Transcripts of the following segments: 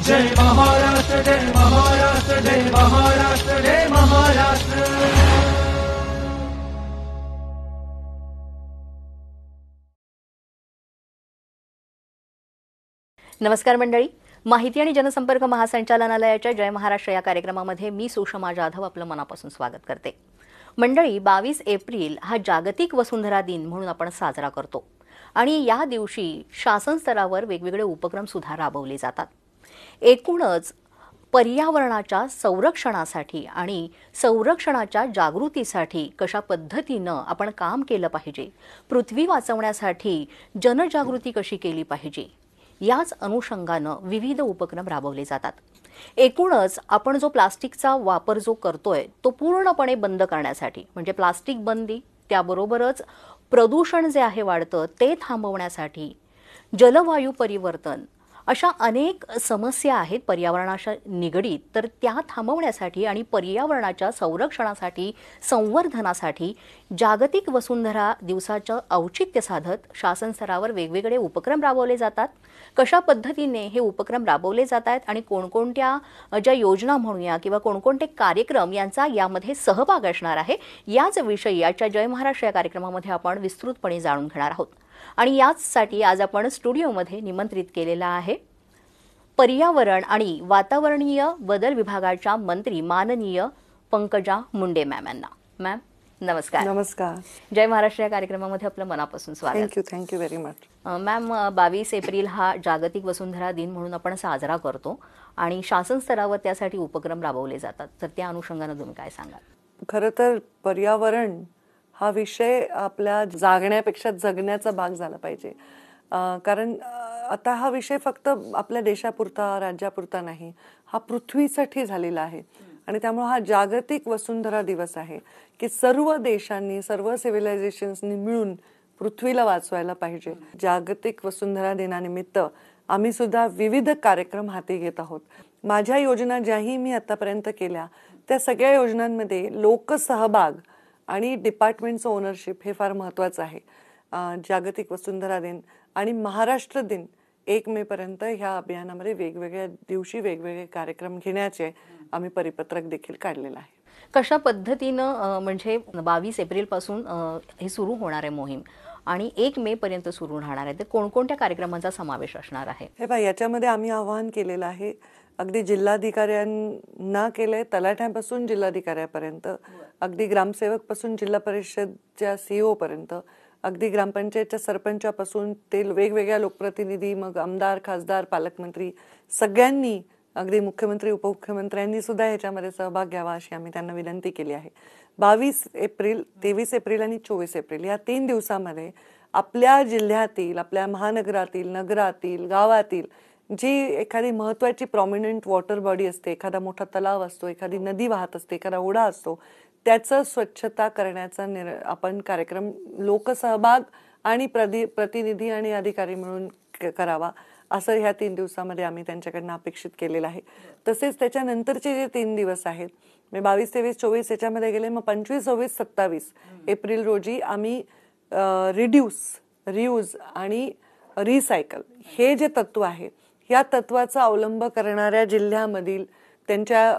जय महाराष्ट्र, जय महाराष्ट्र, जय महाराष्ट्र, जय महाराष्ट्र. नमस्कार मंडळी, माहिती आणि जनसंपर्क महासंचालनालयाच्या जय महाराष्ट्र या कार्यक्रमामध्ये मी सुषमा जाधव आपलं मनापासून स्वागत करते. मंडळी, 22 एप्रिल हा जागतिक वसुंधरा दिन म्हणून आपण साजरा करतो आणि या दिवशी शासन स्तरावर वेगवेगळे उपक्रम सुद्धा राबवले जातात. एकूणच पर्यावरणाच्या संरक्षणासाठी आणि संरक्षणाच्या जागृतीसाठी कशा पद्धतीनं आपण काम केलं पाहिजे, पृथ्वी वाचवण्यासाठी जनजागृती कशी केली पाहिजे, याच अनुषंगानं विविध उपक्रम राबवले जातात. एकूणच आपण जो प्लास्टिकचा वापर जो करतोय तो पूर्णपणे बंद करण्यासाठी, म्हणजे प्लास्टिक बंदी, त्याबरोबरच प्रदूषण जे आहे वाढतं ते थांबवण्यासाठी, जलवायू परिवर्तन, अशा अनेक समस्या आहेत पर्यावरणाशी निगडीत, तर त्या थांबवण्यासाठी आणि पर्यावरणाच्या संरक्षणासाठी, संवर्धनासाठी जागतिक वसुंधरा दिवसाचं औचित्य साधत शासन स्तरावर वेगवेगळे उपक्रम राबवले जातात. कशा पद्धतीने हे उपक्रम राबवले जात आहेत आणि कोणकोणत्या ज्या योजना म्हणूया किंवा कोणकोणते कार्यक्रम यांचा यामध्ये सहभाग असणार आहे, याच विषयी आजच्या जय महाराष्ट्र या कार्यक्रमामध्ये आपण विस्तृतपणे जाणून घेणार आहोत. आणि याचसाठी आज आपण स्टुडिओमध्ये निमंत्रित केलेला आहे पर्यावरण आणि वातावरणीय बदल विभागाच्या मंत्री माननीय पंकजा मुंडे मॅम यांना. मॅम नमस्कार. नमस्कार. जय महाराष्ट्र या कार्यक्रमामध्ये आपलं मनापासून स्वागत. Thank you very much. Ma'am, 22 April हा जागतिक वसुंधरा दिन म्हणून आपण साजरा करतो आणि शासन स्तरावर त्यासाठी उपक्रम राबवले जातात, तर त्या अनुषंगाने तुम्ही काय सांगाल? खरं तर पर्यावरण हा विषय आपल्या जागण्यापेक्षा जगण्याचा भाग झाला पाहिजे. कारण आता हा विषय फक्त आपल्या देशापुरता, राज्यापुरता नाही, हा पृथ्वीसाठी झालेला आहे. आणि त्यामुळे हा जागतिक वसुंधरा दिवस आहे की सर्व देशांनी, सर्व सिव्हिलायझेशन्सनी मिळून पृथ्वीला वाचवायला पाहिजे. जागतिक वसुंधरा दिनानिमित्त आम्ही सुद्धा विविध कार्यक्रम हाती घेत आहोत. माझ्या योजना ज्याही मी आतापर्यंत केल्या त्या सगळ्या योजनांमध्ये लोकसहभाग आणि डिपार्टमेंटचं ओनरशिप हे फार महत्त्वाचं आहे. जागतिक वसुंधरा दिन आणि महाराष्ट्र दिन 1 मे पर्यंत ह्या अभियानामध्ये वेगवेगळ्या दिवशी वेगवेगळे कार्यक्रम घेण्याचे आम्ही परिपत्रक देखील काढलेलं आहे. कशा पद्धतीनं म्हणजे 22 एप्रिल पासून हे सुरू होणार आहे मोहीम आणि 1 मे पर्यंत सुरू राहणार आहे, तर कोणकोणत्या कार्यक्रमांचा समावेश असणार आहे? हे पहा, याच्यामध्ये आम्ही आवाहन केलेलं आहे, अगदी जिल्हाधिकाऱ्यांना केलंय, तलाठ्यापासून जिल्हाधिकाऱ्यापर्यंत, अगदी ग्रामसेवक पासून जिल्हा परिषदच्या CEO पर्यंत, अगदी ग्रामपंचायतच्या सरपंचापासून ते वेगवेगळ्या लोकप्रतिनिधी, मग आमदार, खासदार, पालकमंत्री, सगळ्यांनी, अगदी मुख्यमंत्री, उपमुख्यमंत्र्यांनी सुद्धा ह्याच्यामध्ये सहभाग घ्यावा अशी आम्ही त्यांना विनंती केली आहे. 22 एप्रिल, 23 एप्रिल आणि 24 एप्रिल या 3 दिवसामध्ये आपल्या जिल्ह्यातील, आपल्या महानगरातील, नगरातील, गावातील जी एखादी महत्त्वाची प्रॉमिनंट वॉटर बॉडी असते, एखादा मोठा तलाव असतो, एखादी नदी वाहत असते, एखादा ओढा असतो, त्याचं स्वच्छता करण्याचा आपण कार्यक्रम लोकसहभाग आणि प्रतिनिधी आणि अधिकारी मिळून करावा असं ह्या 3 दिवसामध्ये आम्ही त्यांच्याकडनं अपेक्षित केलेलं आहे. तसेच त्याच्यानंतरचे जे 3 दिवस आहेत, 22, 23, 24 याच्यामध्ये गेले, मग 25, 26, 27 एप्रिल रोजी आम्ही रियूज आणि रिसायकल हे जे तत्व आहे, या तत्वाचा अवलंब करणाऱ्या जिल्ह्यामधील त्यांच्या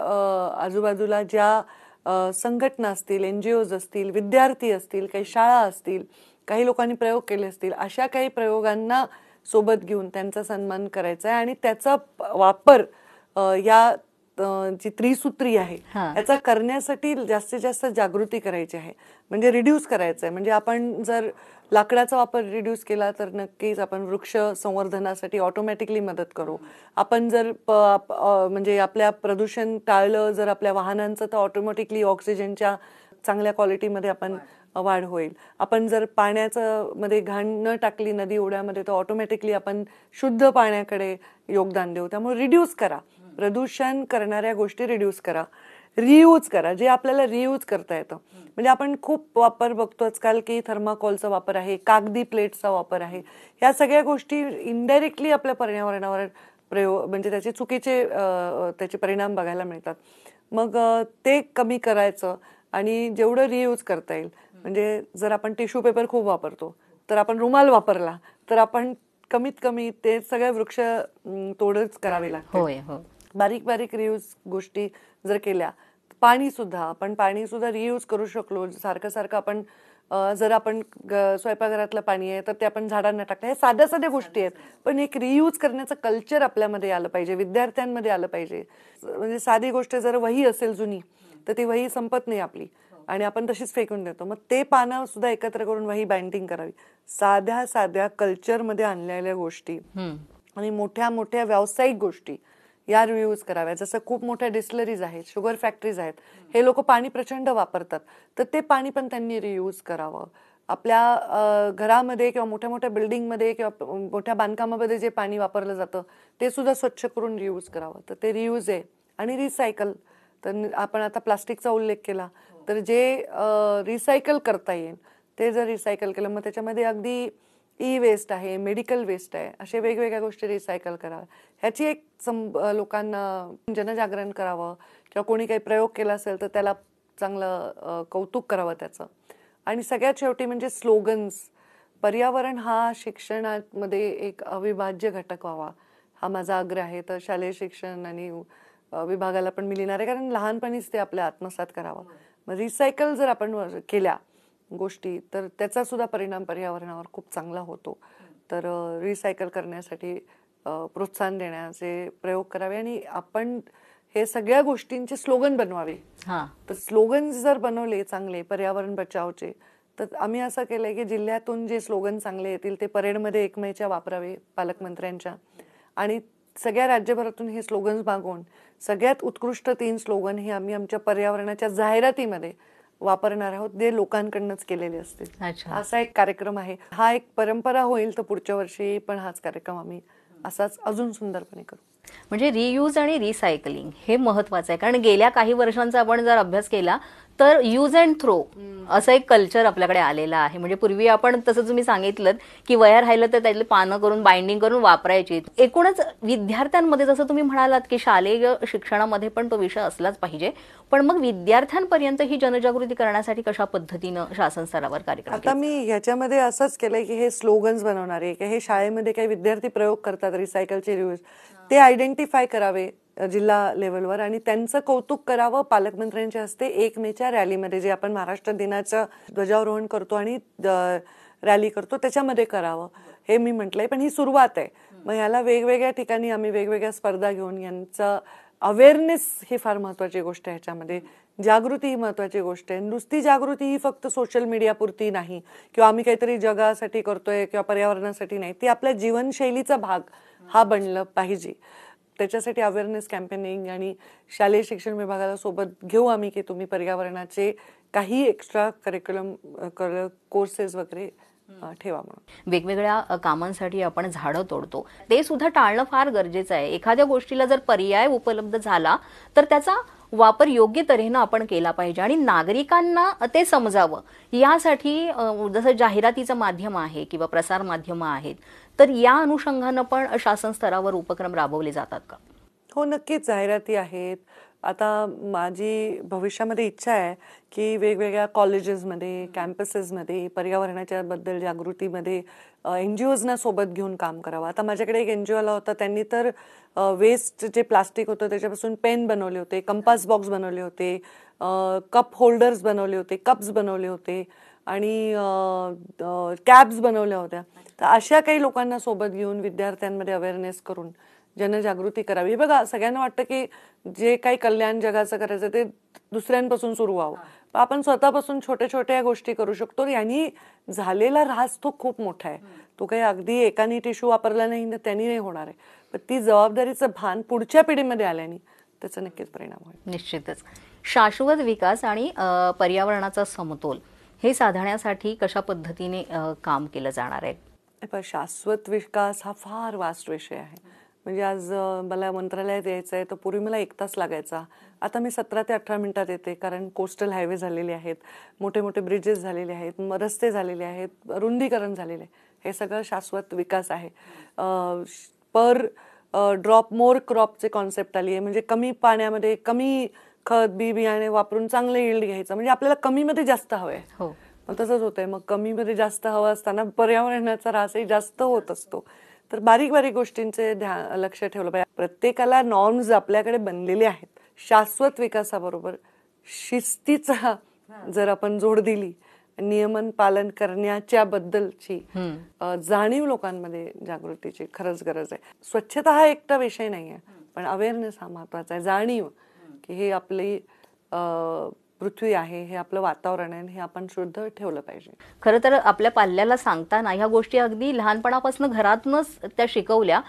आजूबाजूला ज्या संघटना असतील, NGOs असतील, विद्यार्थी असतील, काही शाळा असतील, काही लोकांनी प्रयोग केले असतील, अशा काही प्रयोगांना सोबत घेऊन त्यांचा सन्मान करायचा आहे आणि त्याचा वापर या जी त्रिसूत्री आहे याचा करण्यासाठी जास्तीत जास्त जागृती करायची आहे. म्हणजे रिड्यूस करायचं आहे. म्हणजे आपण जर लाकडाचा वापर रिड्यूस केला तर नक्कीच आपण वृक्ष संवर्धनासाठी ऑटोमॅटिकली मदत करू. आपण जर म्हणजे आपल्या प्रदूषण टाळलं जर आपल्या वाहनांचं, तर ऑटोमॅटिकली ऑक्सिजनच्या चांगल्या क्वालिटीमध्ये आपण वाढ होईल. आपण जर पाण्याचं मध्ये घाण न टाकली नदी ओढ्यामध्ये, तर ऑटोमॅटिकली आपण शुद्ध पाण्याकडे योगदान देऊ. त्यामुळे रिड्यूस करा, प्रदूषण करणाऱ्या गोष्टी रिड्यूस करा, रियूज करा, जे आपल्याला रियूज करता येतं. म्हणजे आपण खूप वापर बघतो आजकाल की थर्माकोलचा वापर आहे, कागदी प्लेटचा वापर आहे, ह्या सगळ्या गोष्टी इनडायरेक्टली आपल्या पर्यावरणावर म्हणजे त्याचे चुकीचे त्याचे परिणाम बघायला मिळतात. मग ते कमी करायचं आणि जेवढं रियूज करता येईल, म्हणजे जर आपण टिश्यू पेपर खूप वापरतो तर आपण रुमाल वापरला तर आपण कमीत कमी ते सगळे वृक्ष तोडच करावे लागते. होय हो. बारीक बारीक रियूज गोष्टी जर केल्या, पाणी सुद्धा रियूज करू शकलो. सारखं सारखं आपण जर आपण स्वयंपाकघरातलं पाणी आहे तर ते आपण झाडांना टाकलं, हे साध्या साध्या गोष्टी आहेत, पण एक रियूज करण्याचं कल्चर आपल्यामध्ये आलं पाहिजे, विद्यार्थ्यांमध्ये आलं पाहिजे. म्हणजे साधी गोष्ट जर वही असेल जुनी तर ती वही संपत नाही आपली आणि आपण तशीच फेकून देतो, मग ते पानं सुद्धा एकत्र करून वही बाइंडिंग करावी. साध्या साध्या कल्चरमध्ये आणलेल्या गोष्टी आणि मोठ्या मोठ्या व्यावसायिक गोष्टी या रियूज कराव्या. जसं खूप मोठ्या डिस्टिलरीज आहेत, शुगर फॅक्टरीज आहेत, हे लोक पाणी प्रचंड वापरतात, तर ते पाणी पण त्यांनी रियूज करावं. आपल्या घरामध्ये किंवा मोठ्या मोठ्या बिल्डिंगमध्ये किंवा मोठ्या बांधकामामध्ये जे पाणी वापरलं जातं ते सुद्धा स्वच्छ करून रियूज करावं. तर ते रियूज आहे. आणि रिसायकल, तर आपण आता प्लास्टिकचा उल्लेख केला, तर जे रिसायकल करता येईल ते जर रिसायकल केलं, मग त्याच्यामध्ये अगदी ई वेस्ट आहे, मेडिकल वेस्ट आहे, अशा वेगवेगळ्या गोष्टी रिसायकल कराव्या. ह्याची एक लोकांना जनजागरण करावं किंवा कोणी काही प्रयोग केला असेल तर त्याला चांगलं कौतुक करावं त्याचं. आणि सगळ्यात शेवटी म्हणजे स्लोगन्स. पर्यावरण हा शिक्षणामध्ये एक अविभाज्य घटक व्हावा, हा माझा आग्रह आहे. तर शालेय शिक्षण आणि विभागाला पण मी लिहिणार आहे, कारण लहानपणीच ते आपल्या आत्मसात करावं. मग रिसायकल जर आपण केल्या गोष्टी तर त्याचा सुद्धा परिणाम पर्यावरणावर खूप चांगला होतो. तर रिसायकल करण्यासाठी प्रोत्साहन देण्याचे प्रयोग करावे आणि आपण हे सगळ्या गोष्टींचे स्लोगन बनवावे. तर स्लोगन्स जर बनवले चांगले पर्यावरण बचावचे, तर आम्ही असं केलंय की जिल्ह्यातून जे स्लोगन चांगले येतील ते परेडमध्ये 1 मेच्या वापरावे पालकमंत्र्यांच्या, आणि सगळ्या राज्यभरातून हे स्लोगन्स मागवून सगळ्यात उत्कृष्ट 3 स्लोगन हे आम्ही आमच्या पर्यावरणाच्या जाहिरातीमध्ये वापरणार आहोत, जे लोकांकडनंच केलेले असतील. असा एक कार्यक्रम आहे. हा एक परंपरा होईल, तर पुढच्या वर्षी पण हाच कार्यक्रम आम्ही असाच अजून सुंदरपणे करू. म्हणजे रियूज आणि रिसायकलिंग हे महत्वाचं आहे, कारण गेल्या काही वर्षांचा आपण जर अभ्यास केला तर यूज अँड थ्रो असं एक कल्चर आपल्याकडे आलेलं आहे. म्हणजे पूर्वी आपण तसं तुम्ही सांगितलं की वया राहिलं तर त्यातले पानं करून बाइंडिंग करून वापरायची. एकूणच विद्यार्थ्यांमध्ये जसं तुम्ही म्हणालात की शालेय शिक्षणामध्ये पण तो विषय असलाच पाहिजे, पण मग विद्यार्थ्यांपर्यंत ही जनजागृती करण्यासाठी कशा पद्धतीनं शासन स्तरावर कार्यक्रम? आता मी ह्याच्यामध्ये असंच केलंय की हे स्लोगन्स बनवणार आहे, की हे शाळेमध्ये काही विद्यार्थी प्रयोग करतात रिसायकलचे रियूज, ते आयडेंटिफाय करावे जिल्हा लेवलवर आणि त्यांचं कौतुक करावं पालकमंत्र्यांच्या हस्ते 1 मेच्या रॅलीमध्ये, जे आपण महाराष्ट्र दिनाचं ध्वजारोहण करतो आणि रॅली करतो त्याच्यामध्ये करावं, हे मी म्हटलंय. पण ही सुरुवात आहे. मग ह्याला वेगवेगळ्या ठिकाणी आम्ही वेगवेगळ्या स्पर्धा घेऊन यांचं अवेअरनेस ही फार महत्वाची गोष्ट आहे. ह्याच्यामध्ये जागृती ही महत्वाची गोष्ट आहे. नुसती जागृती ही फक्त सोशल मीडिया पुरती नाही किंवा आम्ही काहीतरी जगासाठी करतोय किंवा पर्यावरणासाठी नाही, ती आपल्या जीवनशैलीचा भाग हा बनलं पाहिजे. त्याच्यासाठी अवेअरनेस कॅम्पेनिंग आणि शालेय शिक्षण विभागाला सोबत घेऊ आम्ही की तुम्ही पर्यावरणाचे काही एक्स्ट्रा करिक्युलम कोर्सेस वगैरे ठेवा म्हणून. वेगवेगळ्या कामांसाठी आपण झाडं तोडतो, ते सुद्धा टाळणं फार गरजेचं आहे. एखाद्या गोष्टीला जर पर्याय उपलब्ध झाला तर त्याचा वापर योग्य तऱ्हेनं आपण केला पाहिजे आणि नागरिकांना ते समजावं. यासाठी जसं जाहिरातीचं माध्यम आहे किंवा प्रसार माध्यमं आहेत, तर या अनुषंगानं पण शासन स्तरावर उपक्रम राबवले जातात का? हो, नक्कीच जाहिराती आहेत. आता माझी भविष्यामध्ये इच्छा आहे की वेगवेगळ्या कॉलेजेसमध्ये, कॅम्पसेसमध्ये पर्यावरणाच्या बद्दल जागृतीमध्ये NGOजना सोबत घेऊन काम करावं. आता माझ्याकडे एक NGO आला होता, त्यांनी तर वेस्ट जे प्लास्टिक होतं त्याच्यापासून पेन बनवले होते, कंपास बॉक्स बनवले होते, कप होल्डर्स बनवले होते, कप्स बनवले होते आणि कॅब्स बनवल्या होत्या. तर अशा काही लोकांना सोबत घेऊन विद्यार्थ्यांमध्ये अवेअरनेस करून जनजागृती करावी. बघा, सगळ्यांना वाटतं की जे काही कल्याण जगाचं करायचं ते दुसऱ्यांपासून सुरू व्हावं, पण आपण स्वतःपासून छोट्या छोट्या गोष्टी करू शकतो. यांनी झालेला ऱ्हास तो खूप मोठा आहे. तो काही अगदी एकाने टिश्यू वापरला नाही ना त्यांनी नाही होणार आहे, पण ती जबाबदारीचं भान पुढच्या पिढीमध्ये आल्याने त्याचा नक्कीच परिणाम होईल. निश्चितच. शाश्वत विकास आणि पर्यावरणाचा समतोल हे साधण्यासाठी कशा पद्धतीने काम केलं जाणार आहे? शाश्वत विकास हा फार वास्ट विषय आहे. म्हणजे आज मला मंत्रालयात यायचं आहे तर पूर्वी मला 1 तास लागायचा, आता मी 17 ते 18 मिनिटात येते, कारण कोस्टल हायवे झालेले आहेत, मोठे मोठे ब्रिजेस झालेले आहेत, रस्ते झालेले आहेत, रुंदीकरण झालेले आहे. हे सगळं शाश्वत विकास आहे. पर ड्रॉप मोर क्रॉपचे कॉन्सेप्ट आली आहे. म्हणजे कमी पाण्यामध्ये कमी खत बियाणे वापरून चांगलं यील्ड घ्यायचं. म्हणजे आपल्याला कमीमध्ये जास्त हवं आहे. मग तसंच होतंय. मग कमीमध्ये जास्त हवं असताना पर्यावरणाचा ऱ्हासही जास्त होत असतो. तर बारीक बारीक गोष्टींचे लक्ष ठेवलं पाहिजे. प्रत्येकाला नॉर्म्स आपल्याकडे बनलेले आहेत. शाश्वत विकासाबरोबर शिस्तीचा जर आपण जोड दिली, नियमन पालन करण्याच्या बद्दलची जाणीव लोकांमध्ये जागृतीची खरंच गरज आहे. स्वच्छता हा एकटा विषय नाहीये, पण अवेअरनेस हा महत्वाचा आहे. जाणीव की हे आपली पृथ्वी आहे, हे आपलं वातावरण आहे, हे आपण शुद्ध ठेवलं पाहिजे. खरं तर आपल्या पाल्याला सांगताना ह्या गोष्टी अगदी लहानपणापासून घरातूनच त्या शिकवल्या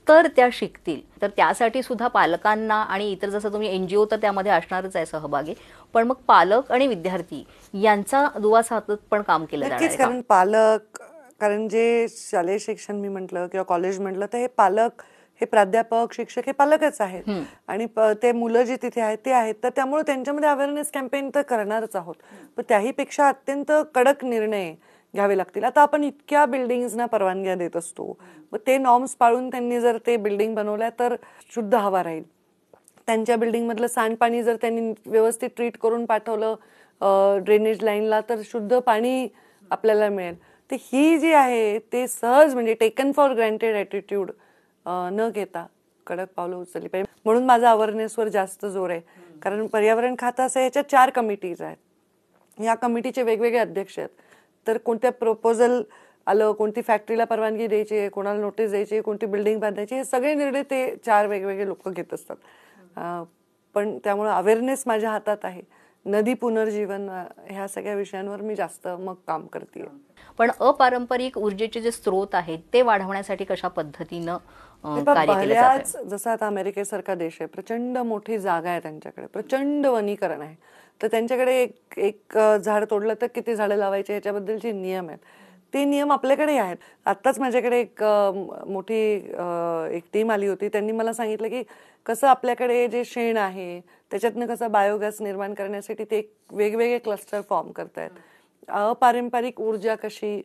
तर त्या शिकतील. तर त्यासाठी सुद्धा पालकांना आणि इतर जसं तुम्ही NGO तर त्यामध्ये असणारच आहे सहभागी, पण मग पालक आणि विद्यार्थी यांचा दुवा साधत पण काम केलं जाणार नक्कीच. आहे. कारण जे शालेय शिक्षण मी म्हटलं किंवा कॉलेज म्हटलं तर हे पालक, हे प्राध्यापक, शिक्षक हे पालकच आहेत आणि ते मुलं जी तिथे आहेत ते आहेत. तर त्यामुळे त्यांच्यामध्ये अवेअरनेस कॅम्पेन तर करणारच आहोत, पण त्याही पेक्षा अत्यंत कडक निर्णय घ्यावे लागतील. आता आपण इतक्या बिल्डिंग्सना परवानग्या देत असतो, मग ते नॉर्म्स पाळून त्यांनी जर ते बिल्डिंग बनवल्या तर शुद्ध हवा राहील. त्यांच्या बिल्डिंग मधलं सांडपाणी जर त्यांनी व्यवस्थित ट्रीट करून पाठवलं ड्रेनेज लाईनला तर शुद्ध पाणी आपल्याला मिळेल. तर ही जी आहे ते सहज म्हणजे टेकन फॉर ग्रँटेड ॲटिट्यूड न घेता कडक पावलं उचलली पाहिजे. म्हणून माझा अवेअरनेसवर जास्त जोर आहे. कारण पर्यावरण खातं असं याच्या 4 कमिटीज आहेत. या कमिटीचे वेगवेगळे अध्यक्ष आहेत. तर कोणत्या प्रपोजल आलं, कोणती फॅक्टरीला परवानगी द्यायची, कोणाला नोटीस द्यायची, कोणती बिल्डिंग बांधायची, हे सगळे निर्णय ते 4 वेगवेगळे लोक घेत असतात. पण त्यामुळे अवेअरनेस माझ्या हातात आहे. नदी पुनर्जीवन ह्या सगळ्या विषयांवर मी जास्त मग काम करते. पण अपारंपरिक ऊर्जेचे जे स्रोत आहेत ते वाढवण्यासाठी कशा पद्धतीनं कार्य केलं जात आहे? जसं आता अमेरिकेसारखा देश आहे, प्रचंड मोठी जागा आहे त्यांच्याकडे, प्रचंड वनीकरण आहे. तर त्यांच्याकडे एक झाड तोडलं तर किती झाडं लावायचे ह्याच्याबद्दलचे नियम आहेत. ते नियम आपल्याकडे आहेत. आत्ताच माझ्याकडे एक मोठी एक टीम आली होती. त्यांनी मला सांगितलं की कसं आपल्याकडे जे शेण आहे त्याच्यातनं कसं बायोगॅस निर्माण करण्यासाठी ते वेगवेगळे क्लस्टर फॉर्म करतायत. अपारंपरिक ऊर्जा कशी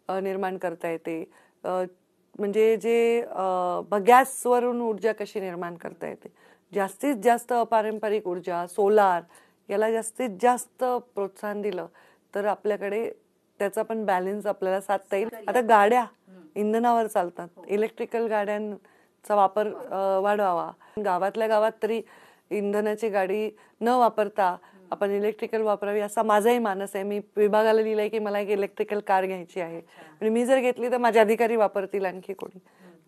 निर्माण करता येते, म्हणजे जे गॅसवरून ऊर्जा कशी निर्माण करता येते. जास्तीत जास्त अपारंपरिक ऊर्जा, सोलार याला जास्तीत जास्त प्रोत्साहन दिलं तर आपल्याकडे त्याचा पण बॅलन्स आपल्याला साधता येईल. आता गाड्या इंधनावर चालतात, इलेक्ट्रिकल गाड्यांचा वापर वाढवावा. गावातल्या गावात तरी इंधनाची गाडी न वापरता आपण इलेक्ट्रिकल वापरावी असा माझाही मानस आहे. मी विभागाला लिहिलंय की मला एक इलेक्ट्रिकल कार घ्यायची आहे आणि मी जर घेतली तर माझे अधिकारी वापरतील आणखी कोणी.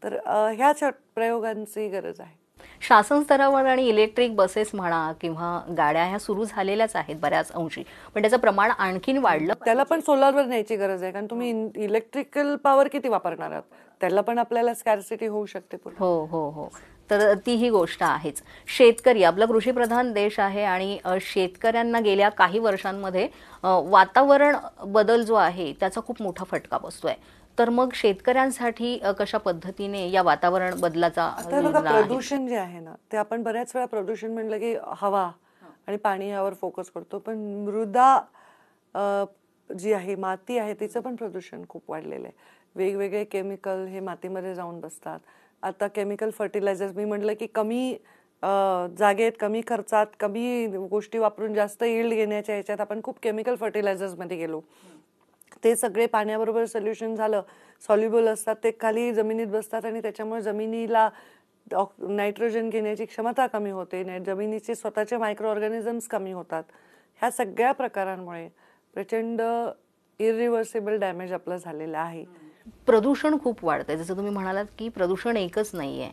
तर ह्या प्रयोगांची गरज आहे. शासन स्तरावर आणि इलेक्ट्रिक बसेस म्हणा किंवा गाड्या ह्या सुरू झालेल्याच आहेत बऱ्याच अंशी, पण त्याचं प्रमाण आणखीन वाढलं. त्याला पण सोलारवर न्यायची गरज आहे, कारण तुम्ही इलेक्ट्रिकल पॉवर किती वापरणार आहात, त्याला पण आपल्याला स्कॅर्सिटी होऊ शकते. हो हो हो. तर ती ही गोष्ट आहेच. शेतकरी आपला कृषीप्रधान देश आहे आणि शेतकऱ्यांना गेल्या काही वर्षांमध्ये वातावरण बदल जो आहे त्याचा खूप मोठा फटका बसतोय. तर मग शेतकऱ्यांसाठी कशा पद्धतीने या वातावरण बदलाचा प्रदूषण जे आहे ना, ते आपण बऱ्याच वेळा प्रदूषण म्हणलं की हवा आणि पाणी यावर फोकस करतो, पण मृदा जी आहे, माती आहे, तिचं पण प्रदूषण खूप वाढलेलं आहे. वेगवेगळे केमिकल हे मातीमध्ये जाऊन बसतात. आता केमिकल फर्टिलायझर्स मी म्हटलं की कमी जागेत, कमी खर्चात, कमी गोष्टी वापरून जास्त यील्ड घेण्याच्या ह्याच्यात आपण खूप केमिकल फर्टिलायझर्समध्ये गेलो. ते सगळे पाण्याबरोबर सोल्युशन झालं, सॉल्युबल असतात, ते खाली जमिनीत बसतात आणि त्याच्यामुळे जमिनीला नायट्रोजन घेण्याची क्षमता कमी होते, जमिनीचे स्वतःचे मायक्रो ऑर्गॅनिझम्स कमी होतात. ह्या सगळ्या प्रकारांमुळे प्रचंड इरिव्हर्सिबल डॅमेज आपलं झालेलं आहे. प्रदूषण खूप वाढतंय. जसं तुम्ही म्हणालात की प्रदूषण एकच नाहीये.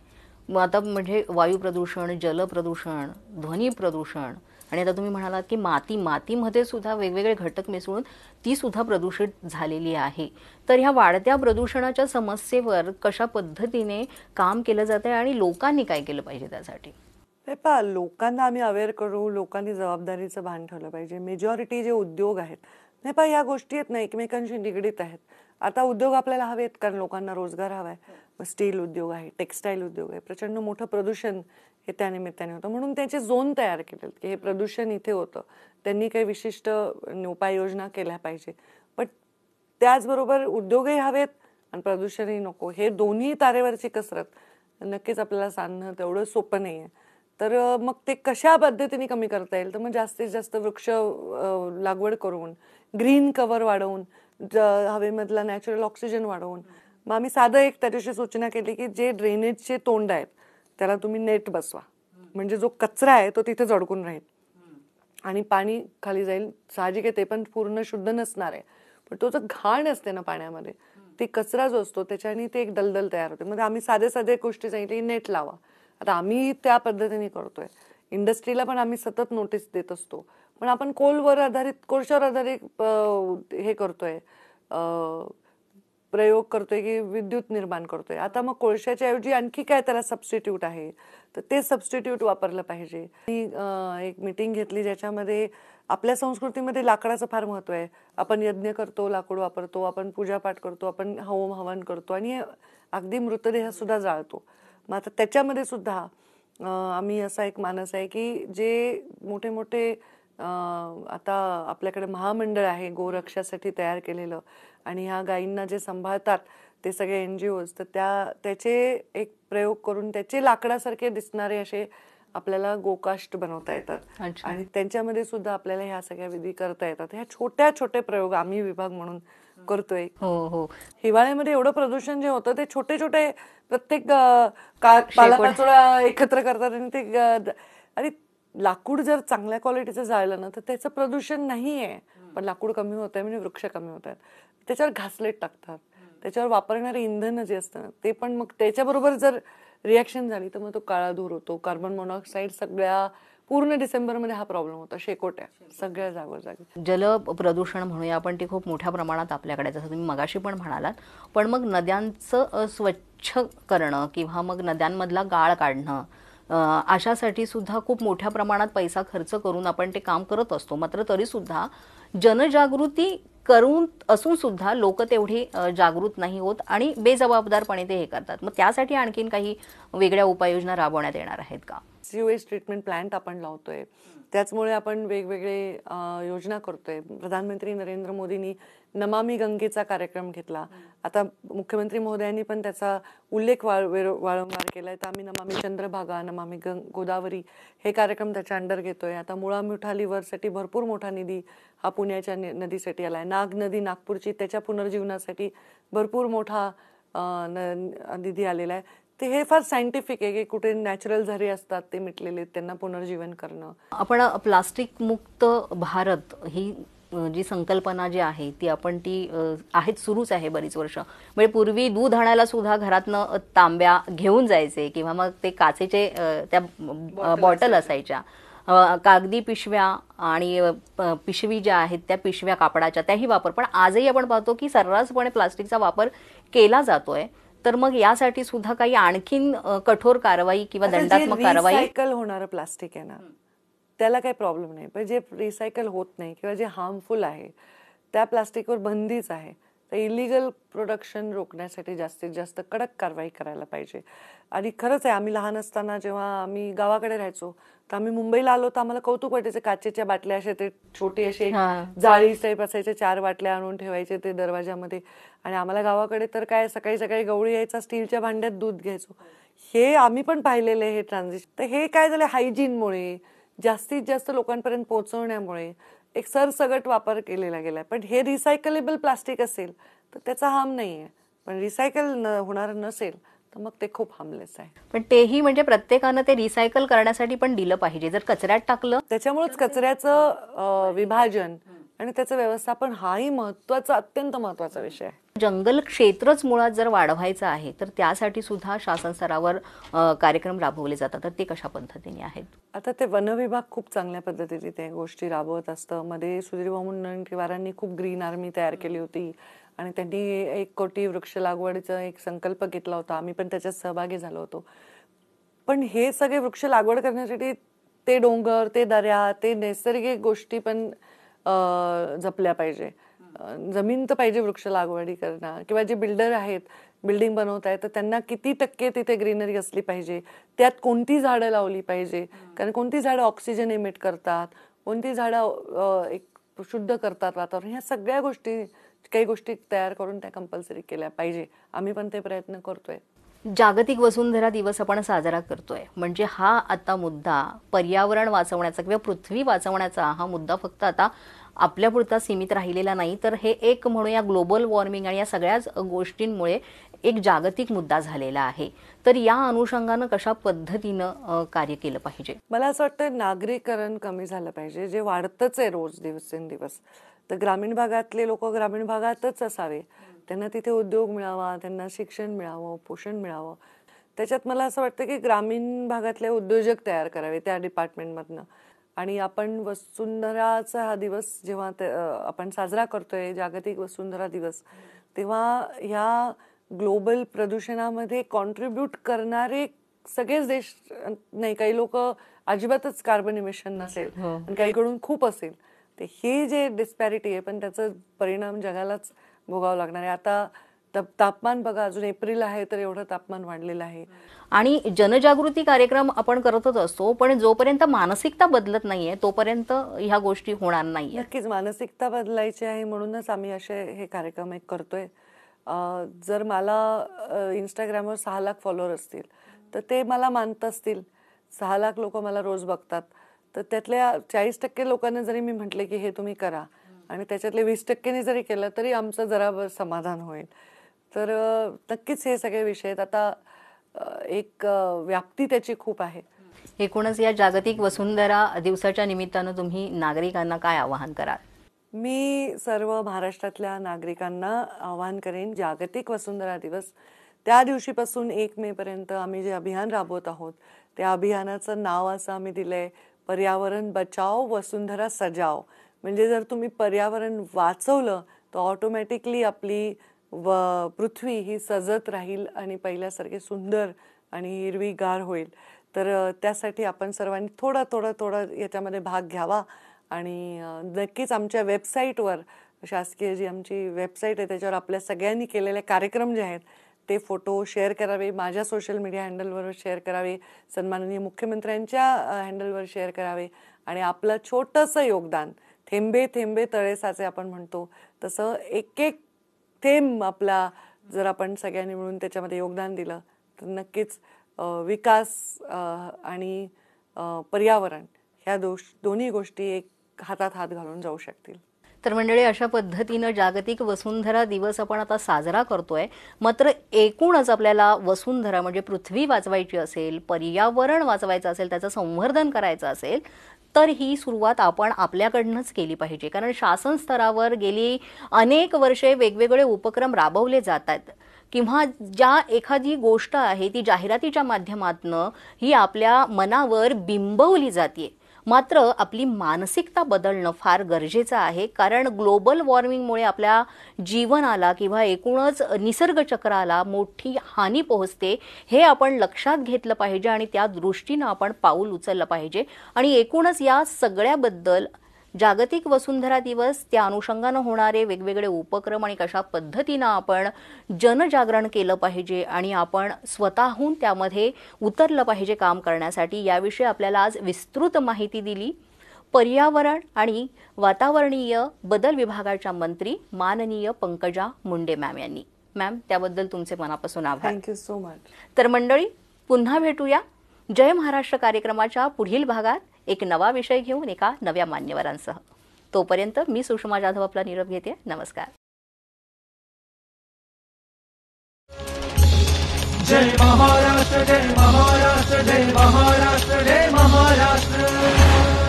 मग आता म्हणजे वायू प्रदूषण, जल प्रदूषण, ध्वनी प्रदूषण आणि आता तुम्ही म्हणालात की मातीमध्ये सुद्धा वेगवेगळे घटक मिसळून ती सुद्धा प्रदूषित झालेली आहे. तर ह्या वाढत्या प्रदूषणाच्या समस्येवर कशा पद्धतीने काम केलं जात आहे आणि लोकांनी काय केलं पाहिजे त्यासाठी? लोकांना आम्ही अवेअर करू, लोकांनी जबाबदारीचं भान ठेवलं पाहिजे. मेजॉरिटी जे उद्योग आहेत या गोष्टी आहेत ना एकमेकांशी निगडीत आहेत. आता उद्योग आपल्याला हवेत कारण लोकांना रोजगार हवाय. स्टील उद्योग आहे, टेक्स्टाईल उद्योग आहे, प्रचंड मोठं प्रदूषण हे त्यानिमित्ताने होतं. म्हणून त्याचे झोन तयार केले की हे प्रदूषण इथे होतं, त्यांनी काही विशिष्ट उपाययोजना केल्या पाहिजे. पण त्याचबरोबर उद्योगही हवेत आणि प्रदूषणही नको. हे दोन्ही तारेवरची कसरत नक्कीच आपल्याला सांगणं तेवढं सोपं नाही आहे. तर मग ते कशा पद्धतीने कमी करता येईल, तर मग जास्तीत जास्त वृक्ष लागवड करून, ग्रीन कव्हर वाढवून, हवेमधला नॅचरल ऑक्सिजन वाढवून, मग आम्ही साधं एक त्या दिवशी सूचना केली की जे ड्रेनेजचे तोंड आहेत त्याला तुम्ही नेट बसवा, म्हणजे जो कचरा आहे तो तिथे अडकून राहील आणि पाणी खाली जाईल. साहजिक आहे ते पण पूर्ण शुद्ध नसणार आहे, पण तो जो घाण असते ना पाण्यामध्ये, ती कचरा जो असतो त्याच्याने ते एक दलदल तयार होते. म्हणजे आम्ही साधे साधे गोष्टी सांगितली, नेट लावा. आता आम्ही त्या पद्धतीने करतोय. इंडस्ट्रीला पण आम्ही सतत नोटीस देत असतो, पण आपण कोळशावर आधारित हे करतोय, प्रयोग करतोय की विद्युत निर्माण करतोय. आता मग कोळशाच्या ऐवजी आणखी काय त्याला सबस्टिट्यूट आहे, तर ते सबस्टिट्यूट वापरलं पाहिजे. एक मीटिंग घेतली ज्याच्यामध्ये आपल्या संस्कृतीमध्ये लाकडाचं फार महत्व आहे. आपण यज्ञ करतो, लाकूड वापरतो, आपण पूजापाठ करतो, आपण होम हवन करतो आणि अगदी मृतदेह सुद्धा जाळतो. मग आता त्याच्यामध्ये सुद्धा आम्ही असा एक मानस आहे की जे मोठे मोठे आता आपल्याकडे महामंडळ आहे गोरक्षासाठी तयार केलेलं, आणि ह्या गायींना जे सांभाळतात ते सगळे NGOs, तर त्याचे एक प्रयोग करून त्याचे लाकडासारखे दिसणारे असे आपल्याला गोकाष्ट बनवता येतात आणि त्यांच्यामध्ये सुद्धा आपल्याला ह्या सगळ्या विधी करता येतात. ह्या छोट्या छोटे प्रयोग आम्ही विभाग म्हणून करतोय. हो. हिवाळ्यामध्ये एवढं प्रदूषण जे होतं ते छोटे छोटे प्रत्येक पालापाचोळा एकत्र करतात आणि ते आणि लाकूड जर चांगल्या क्वालिटीचं जाळलं ना तर त्याचं प्रदूषण नाहीये, पण लाकूड कमी होत आहे म्हणजे वृक्ष कमी होत आहेत. त्याच्यावर घासलेट टाकतात, त्याच्यावर वापरणारे इंधन जे असतं ते पण मग त्याच्याबरोबर जर रिॲक्शन झाली तर मग तो काळा धूर होतो, कार्बन मोनॉक्साईड. सगळ्या पूर्ण डिसेंबरमध्ये हा प्रॉब्लेम होता, शेकोट्या सगळ्या जागोजागी. जल प्रदूषण म्हणूया आपण, ते खूप मोठ्या प्रमाणात आपल्याकडे, जसं तुम्ही मगाशी पण म्हणालात. पण मग नद्यांचं स्वच्छ करणं किंवा मग नद्यांमधला गाळ काढणं, अशासाठी सुद्धा खूप मोठ्या प्रमाणात पैसा खर्च करून आपण ते काम करत असतो. मात्र तरी सुद्धा जनजागृती करून असून सुद्धा लोक तेवढी जागृत नाही होत आणि बेजबाबदारपणे ते हे करतात. मग त्यासाठी आणखीन काही वेगळ्या उपाययोजना राबवण्यात येणार आहेत का? सीवेज ट्रीटमेंट प्लांट आपण लावतोय, त्याचमुळे आपण वेगवेगळे योजना करतोय. प्रधानमंत्री नरेंद्र मोदींनी नमामि गंगेचा कार्यक्रम घेतला. आता मुख्यमंत्री महोदयांनी पण त्याचा उल्लेख वारंवार केलाय. तर आम्ही नमामि चंद्रभागा, नमामि गोदावरी हे कार्यक्रम त्याच्या अंडर घेतोय. आता मुळा मुठा लिव्हरसाठी भरपूर मोठा निधी हा पुण्याच्या नदीसाठी आलाय. नाग नदी नागपूरची, त्याच्या पुनर्जीवनासाठी भरपूर मोठा निधी आलेला आहे. ते हे फार सायंटिफिक आहे की कुठे नॅचरल झरे असतात ते मिटलेले, त्यांना पुनर्जीवन करणं. आपण प्लास्टिक मुक्त भारत ही जी संकल्पना जी आहे ती आपण आहेत, सुरूच आहे बरीच वर्ष. म्हणजे पूर्वी दूध आणायला सुद्धा घरातनं तांब्या घेऊन जायचे किंवा मग ते काचेचे त्या बॉटल असायच्या. कागदी पिशव्या आणि पिशवी ज्या आहेत त्या पिशव्या कापडाच्या त्याही वापर. पण आजही आपण पाहतो की सर्रासपणे प्लास्टिकचा वापर केला जातोय. तर मग यासाठी सुद्धा काही आणखीन कठोर कारवाई किंवा दंडात्मक कारवाई? रिसायकल होणारं प्लास्टिक आहे ना त्याला काही प्रॉब्लेम नाही, पण जे रिसायकल होत नाही किंवा जे हार्मफुल आहे त्या प्लास्टिकवर बंदीच आहे. तर इलिगल प्रोडक्शन रोखण्यासाठी जास्तीत जास्त कडक कारवाई करायला पाहिजे. आणि खरंच आहे, आम्ही लहान असताना जेव्हा आम्ही गावाकडे राहायचो तर आम्ही मुंबईला आलो तर आम्हाला कौतुक वाटायचं. काचेच्या बाटल्या असे ते छोटे असे जाळी टाईप असायचे, 4 बाटल्या आणून ठेवायचे ते दरवाजामध्ये. आणि आम्हाला गावाकडे तर काय सकाळी सकाळी गवळी यायचा, स्टीलच्या भांड्यात दूध घ्यायचो. हे आम्ही पण पाहिलेलं आहे हे ट्रान्झिशन. तर हे काय झालं, हायजीनमुळे जास्तीत जास्त लोकांपर्यंत पोहोचवण्यामुळे एक सरसगट वापर केलेला गेलाय. पण हे रिसायकलेबल प्लास्टिक असेल तर त्याचा हार्म नाहीये, पण रिसायकल होणार नसेल तर मग ते खूप हार्मलेस आहे. पण तेही म्हणजे प्रत्येकानं ते रिसायकल करण्यासाठी पण दिलं पाहिजे. जर कचऱ्यात टाकलं, त्याच्यामुळेच कचऱ्याचं विभाजन आणि त्याचं व्यवस्थापन हाही महत्वाचा, अत्यंत महत्वाचा विषय आहे. जंगल क्षेत्रच मुळात जर वाढवायचं आहे तर त्यासाठी सुद्धा शासन स्तरावर कार्यक्रम राबवले जातात. तर ते कशा पद्धतीने आहेत? आता ते वन विभाग खूप चांगल्या पद्धतीने ते गोष्टी राबवत असतं. मध्ये सुधीरभाऊ मुनगंटीवारांनी खूप ग्रीन आर्मी तयार केली होती आणि त्यांनी 1 कोटी वृक्ष लागवडीचा एक संकल्प घेतला होता. आम्ही पण त्याच्यात सहभागी झालो होतो. पण हे सगळे वृक्ष लागवड करण्यासाठी ते डोंगर, ते दऱ्या, ते नैसर्गिक गोष्टी पण जपल्या पाहिजे. जमीन तर पाहिजे वृक्ष लागवडी करणं. किंवा जे बिल्डर आहेत, बिल्डिंग बनवत आहेत, तर त्यांना किती टक्के तिथे ग्रीनरी असली पाहिजे, त्यात कोणती झाडं लावली पाहिजे, कारण कोणती झाडं ऑक्सिजन एमिट करतात, कोणती झाडं एक शुद्ध करतात वातावरण, ह्या सगळ्या गोष्टी काही गोष्टी तयार करून त्या कंपल्सरी केल्या पाहिजे. आम्ही पण ते प्रयत्न करतोय. जागतिक वसुंधरा दिवस आपण साजरा करतोय, म्हणजे हा आता मुद्दा पर्यावरण वाचवण्याचा किंवा पृथ्वी वाचवण्याचा हा मुद्दा फक्त आता आपल्यापुरता सीमित राहिलेला नाही, तर हे एक म्हणूया ग्लोबल वॉर्मिंग आणि या सगळ्याच गोष्टींमुळे एक जागतिक मुद्दा झालेला आहे. तर या अनुषंगानं कशा पद्धतीनं कार्य केलं पाहिजे? मला असं वाटतं नागरीकरण कमी झालं पाहिजे, जे वाढतच आहे रोज दिवसेंदिवस. तर ग्रामीण भागातले लोक ग्रामीण भागातच असावे, त्यांना तिथे उद्योग मिळावा, त्यांना शिक्षण मिळावं, पोषण मिळावं. त्याच्यात मला असं वाटतं की ग्रामीण भागातले उद्योजक तयार करावे त्या डिपार्टमेंटमधनं. आणि आपण वसुंधराचा हा दिवस जेव्हा आपण साजरा करतोय, जागतिक वसुंधरा दिवस, तेव्हा ह्या ग्लोबल प्रदूषणामध्ये कॉन्ट्रीब्यूट करणारे सगळेच देश नाही, काही लोक अजिबातच कार्बन इमिशन नसेल आणि काहीकडून खूप असेल. ते हे जे डिस्पॅरिटी आहे, पण त्याचा परिणाम जगालाच भोगावं लागणार आहे. आता तापमान बघा, अजून एप्रिल आहे तर एवढं तापमान वाढलेलं आहे. आणि जनजागृती कार्यक्रम आपण करतच असतो, पण जोपर्यंत मानसिकता बदलत नाहीये तोपर्यंत ह्या गोष्टी होणार नाही. नक्कीच मानसिकता बदलायची आहे, म्हणूनच आम्ही असे हे कार्यक्रम एक करतोय. जर मला इंस्टाग्रामवर 6 लाख फॉलोअर असतील तर ते मला मानत असतील, 6 लाख लोक मला रोज बघतात, तर त्यातल्या 40% लोकांना जरी मी म्हटले की हे तुम्ही करा आणि त्याच्यातले 20%ने जरी केलं तरी आमचं जरा समाधान होईल. तर नक्कीच हे सगळे विषय आहेत. आता एक व्याप्ती त्याची खूप आहे. एकूणच या जागतिक वसुंधरा दिवसाच्या निमित्तानं तुम्ही नागरिकांना काय आवाहन कराल? मी सर्व महाराष्ट्रातल्या नागरिकांना आवाहन करेन, जागतिक वसुंधरा दिवस त्या दिवशीपासून 1 मे पर्यंत आम्ही जे अभियान राबवत आहोत, त्या अभियानाचं नाव असं आम्ही दिलंय, पर्यावरण बचाओ वसुंधरा सजाओ. म्हणजे जर तुम्ही पर्यावरण वाचवलं तर ऑटोमॅटिकली आपली पृथ्वी ही सजत राहील आणि पहिल्यासारखे सुंदर आणि हिरवीगार होईल. तर त्यासाठी आपण सर्वांनी थोडा याच्यामध्ये भाग घ्यावा. आणि नक्कीच आमच्या वेबसाईटवर, शासकीय जी आमची वेबसाईट आहे त्याच्यावर आपल्या सगळ्यांनी केलेले कार्यक्रम जे आहेत ते फोटो शेअर करावे, माझ्या सोशल मीडिया हँडलवर शेअर करावे, सन्माननीय मुख्यमंत्र्यांच्या हँडलवर शेअर करावे. आणि आपलं छोटंसं योगदान, थेंबे थेंबे तळे साचे आपण म्हणतो तसं, एक एक थेंब आपला जर आपण सगळ्यांनी मिळून त्याच्यामध्ये योगदान दिलं तर नक्कीच विकास आणि पर्यावरण ह्या दोन्ही गोष्टी एक हातात हात घालून जाऊ शकतील. तर मंडळी, अशा पद्धतीनं जागतिक वसुंधरा दिवस आपण आता साजरा करतोय. मात्र एकूणच आपल्याला वसुंधरा म्हणजे पृथ्वी वाचवायची असेल, पर्यावरण वाचवायचं असेल, त्याचं संवर्धन करायचं असेल तर ही सुरुवात आपण आपल्याकडनंच केली पाहिजे. कारण शासन स्तरावर गेली अनेक वर्षे वेगवेगळे उपक्रम राबवले जातात किंवा ज्या एखादी गोष्ट आहे ती जाहिरातीच्या माध्यमातून ही आपल्या मनावर बिंबवली जाते. मात्र आपली मानसिकता बदलणं फार गरजेचं आहे. कारण ग्लोबल वॉर्मिंगमुळे आपल्या जीवनाला किंवा एकूणच निसर्गचक्राला मोठी हानी पोहोचते, हे आपण लक्षात घेतलं पाहिजे आणि त्या दृष्टीनं आपण पाऊल उचललं पाहिजे. आणि एकूणच या सगळ्याबद्दल जागतिक वसुंधरा दिवस, त्या अनुषंगानं होणारे वेगवेगळे उपक्रम आणि कशा पद्धतीनं आपण जनजागरण केलं पाहिजे आणि आपण स्वतःहून त्यामध्ये उतरलं पाहिजे काम करण्यासाठी, याविषयी आपल्याला आज विस्तृत माहिती दिली पर्यावरण आणि वातावरणीय बदल विभागाच्या मंत्री माननीय पंकजा मुंडे मॅम यांनी. मॅम, त्याबद्दल तुमचे मनापासून आभार. Thank you so much. तर मंडळी, पुन्हा भेटूया जय महाराष्ट्र कार्यक्रमाच्या पुढील भागात एक नवा विषय घेऊन एका नव्या मान्यवरांसह. तोपर्यंत मी सुषमा जाधव आपला निरोप घेते. नमस्कार. जय महाराष्ट्र, जय महाराष्ट्र, जय महाराष्ट्र, जय महाराष्ट्र.